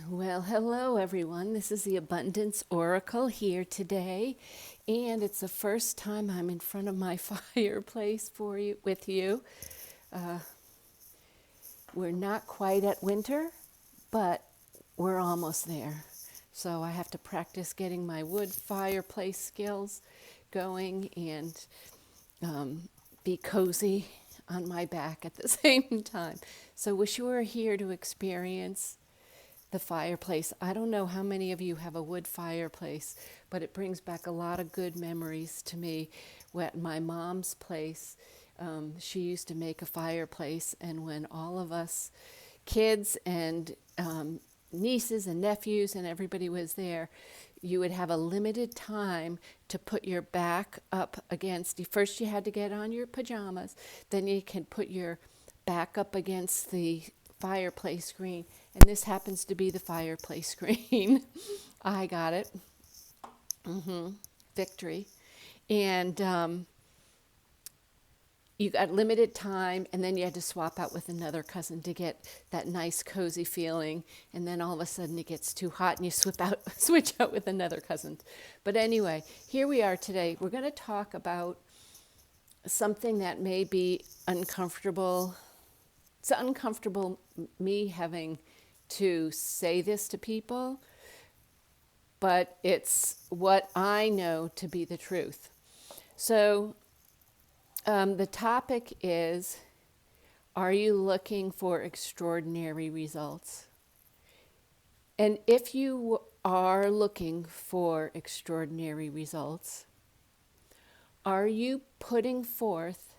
Well, hello everyone. This is the Abundance Oracle here today, and it's the first time I'm in front of my fireplace for you with you. Uh, we're not quite at winter, but we're almost there. So I have to practice getting my wood fireplace skills going and be cozy on my back at the same time. So wish you were here to experience the fireplace. I don't know how many of you have a wood fireplace, but it brings back a lot of good memories to me. At my mom's place, she used to make a fireplace, and when all of us kids and nieces and nephews and everybody was there, you would have a limited time to put your back up against. First, you had to get on your pajamas, then you can put your back up against the fireplace screen, and this happens to be the fireplace screen. I got it. Victory. And you got limited time, and then you had to swap out with another cousin to get that nice cozy feeling, and then all of a sudden it gets too hot and you switch out with another cousin. But anyway, here we are today. We're going to talk about something that may be uncomfortable. It's uncomfortable me having to say this to people, but it's what I know to be the truth. So the topic is, are you looking for extraordinary results? And if you are looking for extraordinary results, are you putting forth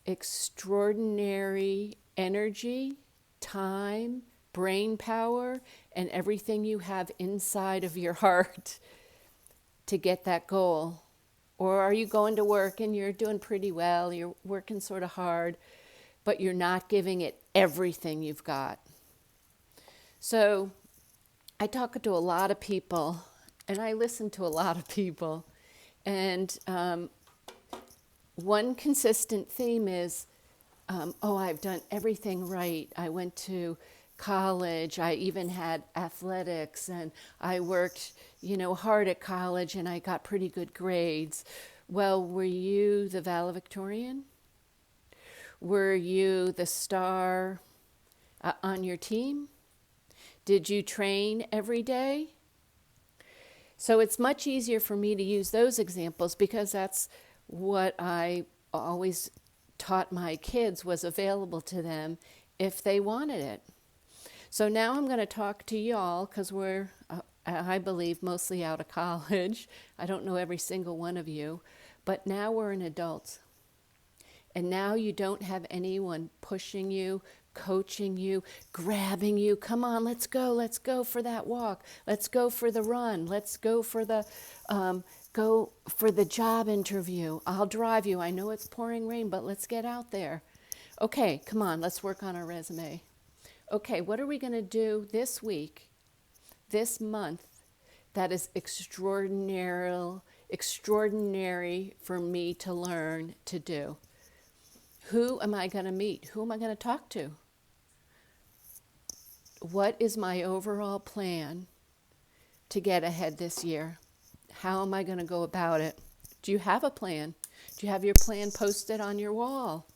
extraordinary energy, time, brain power, and everything you have inside of your heart to get that goal? Or are you going to work and you're doing pretty well, you're working sort of hard, but you're not giving it everything you've got? So I talk to a lot of people and I listen to a lot of people. And one consistent theme is, I've done everything right. I went to college. I even had athletics, and I worked, hard at college, and I got pretty good grades. Well, were you the valedictorian? Were you the star on your team? Did you train every day? So it's much easier for me to use those examples because that's what I always taught my kids was available to them if they wanted it. So now I'm going to talk to y'all because we're, I believe, mostly out of college. I don't know every single one of you, but now we're an adult. And now you don't have anyone pushing you, coaching you, grabbing you. Come on, let's go for that walk. Let's go for the run. Let's go for the job interview. I'll drive you. I know it's pouring rain, but let's get out there. Okay, come on, let's work on our resume. Okay, what are we going to do this week, this month, that is extraordinary for me to learn to do? Who am I going to meet? Who am I going to talk to? What is my overall plan to get ahead this year? How am I going to go about it? Do you have a plan? Do you have your plan posted on your wall?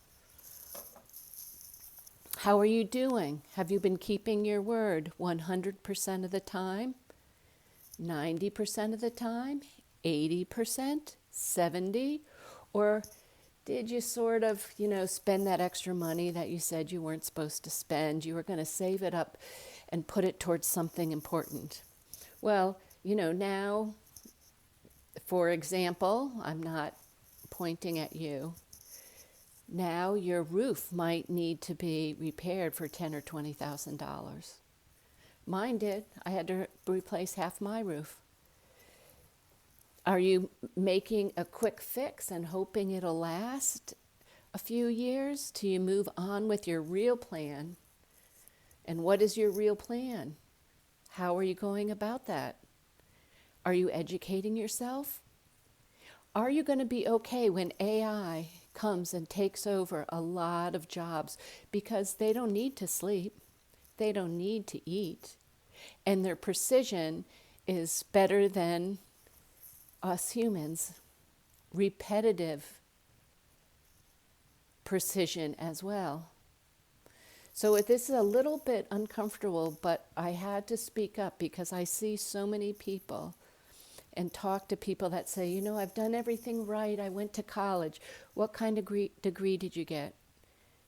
How are you doing? Have you been keeping your word 100% of the time? 90% of the time? 80%? 70%? Or did you sort of, spend that extra money that you said you weren't supposed to spend? You were going to save it up and put it towards something important. Well, now, for example, I'm not pointing at you. Now your roof might need to be repaired for $10,000 or $20,000. Mine did. I had to replace half my roof. Are you making a quick fix and hoping it'll last a few years till you move on with your real plan? And what is your real plan? How are you going about that? Are you educating yourself? Are you going to be okay when AI comes and takes over a lot of jobs because they don't need to sleep? they don't need to eat. And their precision is better than us humans. Repetitive precision as well. So this is a little bit uncomfortable, but I had to speak up because I see so many people and talk to people that say, you know, I've done everything right. I went to college. What kind of degree did you get?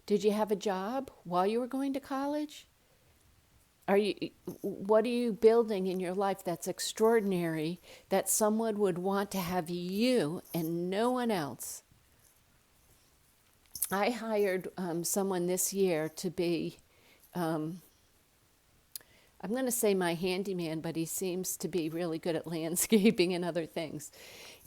Did you have a job while you were going to college? What are you building in your life that's extraordinary that someone would want to have you and no one else? I hired someone this year to be, I'm going to say my handyman, but he seems to be really good at landscaping and other things.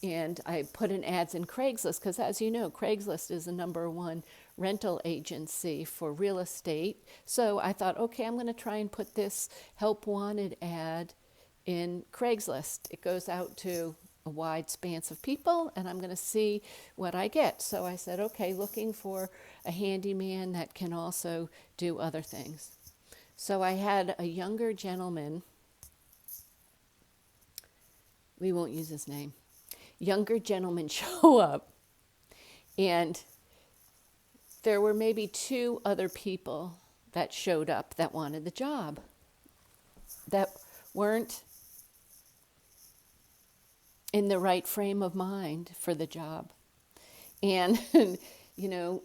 And I put in ads in Craigslist because, as you know, Craigslist is the #1 rental agency for real estate. So I thought, okay, I'm going to try and put this help wanted ad in Craigslist. It goes out to a wide span of people, and I'm going to see what I get. So I said, okay, looking for a handyman that can also do other things. So I had a younger gentleman, we won't use his name, younger gentleman show up, and there were maybe 2 other people that showed up that wanted the job, that weren't in the right frame of mind for the job. And, you know,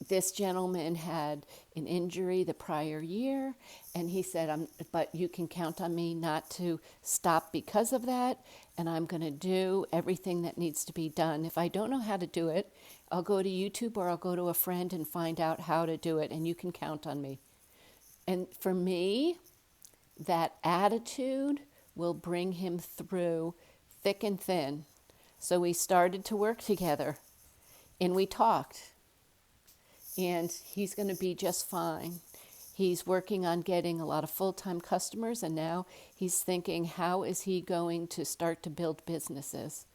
this gentleman had an injury the prior year, and he said, but you can count on me not to stop because of that, and I'm going to do everything that needs to be done. If I don't know how to do it, I'll go to YouTube or I'll go to a friend and find out how to do it, and you can count on me. And for me, that attitude will bring him through thick and thin. So we started to work together, and we talked. And he's going to be just fine. He's working on getting a lot of full-time customers, and now he's thinking, how is he going to start to build businesses?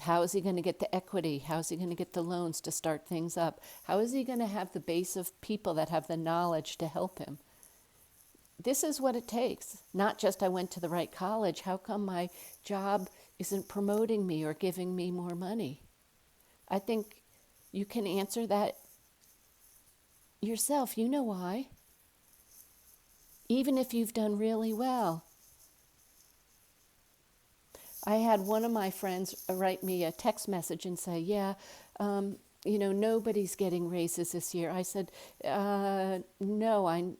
How is he going to get the equity? How is he going to get the loans to start things up? How is he going to have the base of people that have the knowledge to help him? This is what it takes. Not just I went to the right college. How come my job isn't promoting me or giving me more money? I think you can answer that yourself. You know why. Even if you've done really well. I had one of my friends write me a text message and say, you know, nobody's getting raises this year. I said, no, I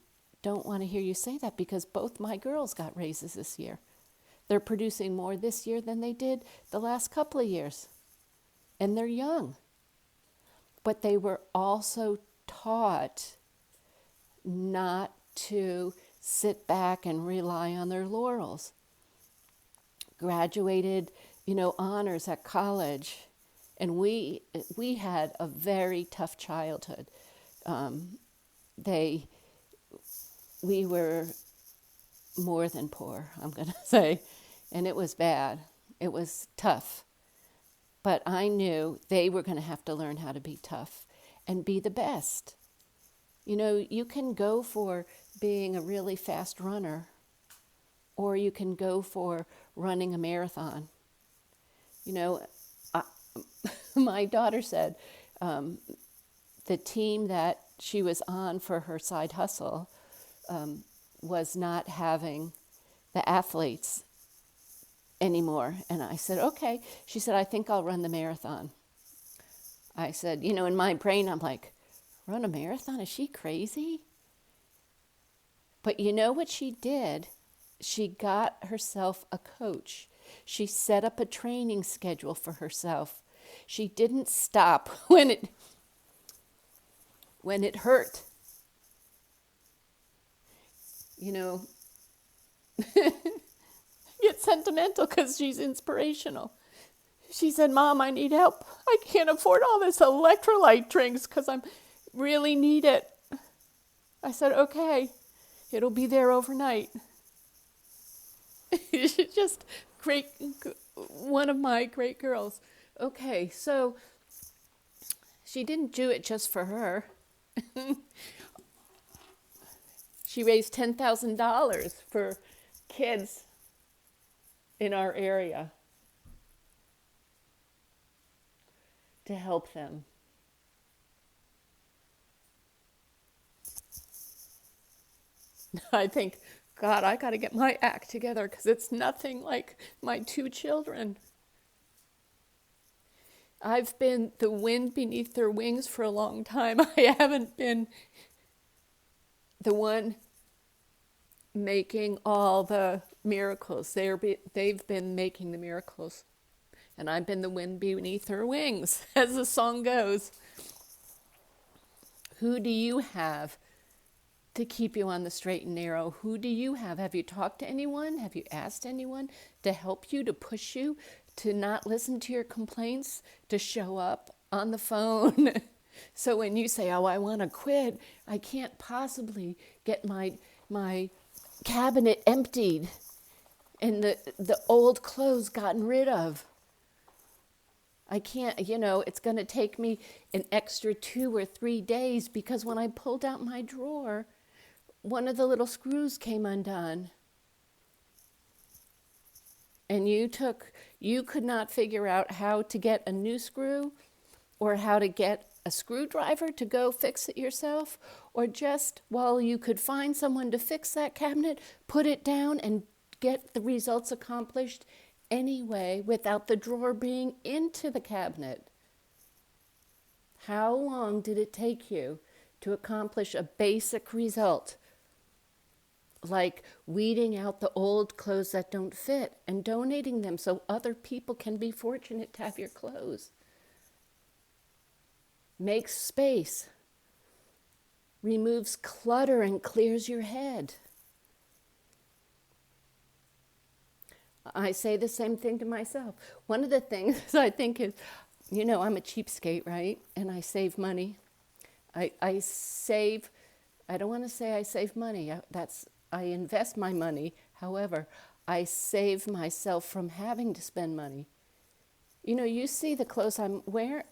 don't want to hear you say that because both my girls got raises this year. They're producing more this year than they did the last couple of years. And they're young. But they were also taught not to sit back and rely on their laurels. Graduated, you know, honors at college. And we had a very tough childhood. We were more than poor, I'm going to say. And it was bad. It was tough. But I knew they were going to have to learn how to be tough and be the best. You know, you can go for being a really fast runner, or you can go for running a marathon. You know, my daughter said the team that she was on for her side hustle was not having the athletes anymore. And I said, okay. She said, I think I'll run the marathon. I said, you know, in my brain, I'm like, run a marathon? Is she crazy? But you know what she did? She got herself a coach. She set up a training schedule for herself. She didn't stop when it hurt. You know, get sentimental because she's inspirational. She said, Mom, I need help. I can't afford all this electrolyte drinks because I really need it. I said, okay, it'll be there overnight. She's just great, one of my great girls. Okay, so she didn't do it just for her. She raised $10,000 for kids in our area to help them. I think, God, I got to get my act together because it's nothing like my two children. I've been the wind beneath their wings for a long time. I haven't been the one making all the miracles. They've been making the miracles. And I've been the wind beneath their wings, as the song goes. Who do you have to keep you on the straight and narrow? Who do you have? Have you talked to anyone? Have you asked anyone to help you, to push you, to not listen to your complaints, to show up on the phone? So when you say, oh, I want to quit, I can't possibly get my cabinet emptied and the old clothes gotten rid of. I can't, it's going to take me an extra 2 or 3 days because when I pulled out my drawer, one of the little screws came undone. And you could not figure out how to get a new screw or how to get a screwdriver to go fix it yourself, or just while you could find someone to fix that cabinet, put it down and get the results accomplished anyway without the drawer being into the cabinet. How long did it take you to accomplish a basic result? Like weeding out the old clothes that don't fit and donating them so other people can be fortunate to have your clothes. Makes space, removes clutter and clears your head. I say the same thing to myself. One of the things I think is, I'm a cheapskate, right? And I save money. I save, I don't want to say I save money. I invest my money. However, I save myself from having to spend money. You see the clothes I wear.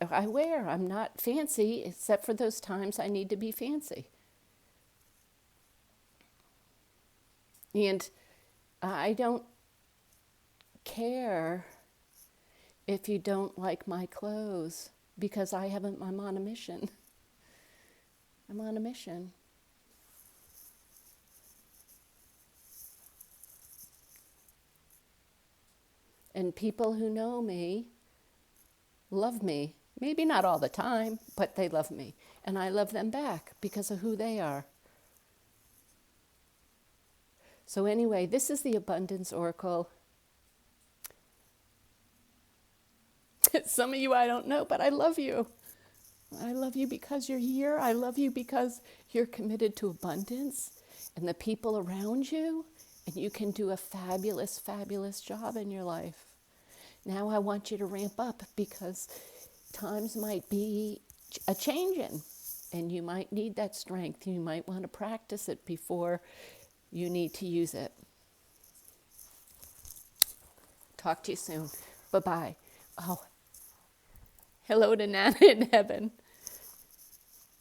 I'm not fancy, except for those times I need to be fancy. And I don't care if you don't like my clothes because I'm on a mission. I'm on a mission. And people who know me love me. Maybe not all the time, but they love me. And I love them back because of who they are. So anyway, this is the Abundance Oracle. Some of you I don't know, but I love you. I love you because you're here. I love you because you're committed to abundance and the people around you, and you can do a fabulous, fabulous job in your life. Now I want you to ramp up because times might be a-changing, and you might need that strength. You might want to practice it before you need to use it. Talk to you soon. Bye-bye. Oh, hello to Nana in heaven.